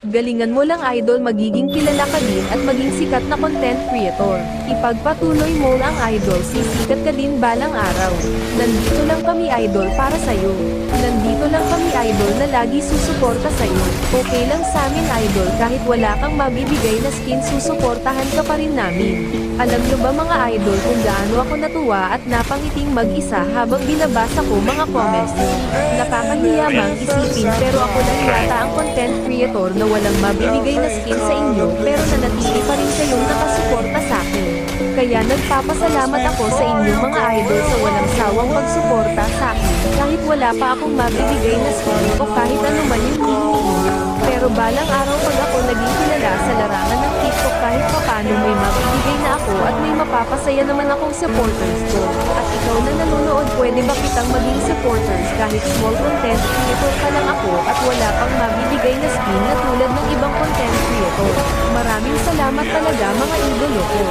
Galingan mo lang idol, magiging kilala ka din at maging sikat na content creator. Ipagpatuloy mo lang idol, sisikat ka din balang araw. Nandito lang kami idol para sa'yo. Nandito lang kami idol na lagi susuporta sa'yo. Okay lang sa amin idol, kahit wala kang mabibigay na skin, susuportahan ka pa rin namin. Alam nyo ba mga idol kung gaano ako natuwa at napangiting mag-isa habang binabasa ko mga comments nyo? Nakakahiya mang isipin pero ako lang yata ang content creator na walang mabibigay na skin sa inyo pero nanatili pa rin kayong nakasuporta sa akin. Kaya nagpapasalamat ako sa inyo mga idol sa walang sawang pagsuporta sa akin kahit wala pa akong mabibigay na skin o kahit ano man yung hinihingi nyo. Pero balang araw pag ako naging kilala sa larangan ng TikTok, kahit papano may mabibigay na ako at may mapapasaya naman akong supporters ko. At ikaw na nanonood, pwede ba kitang maging supporters kahit small content creator pa lang ako at wala pang mabibigay na skin na tulad ng ibang content creator. Maraming salamat talaga mga idolo ko.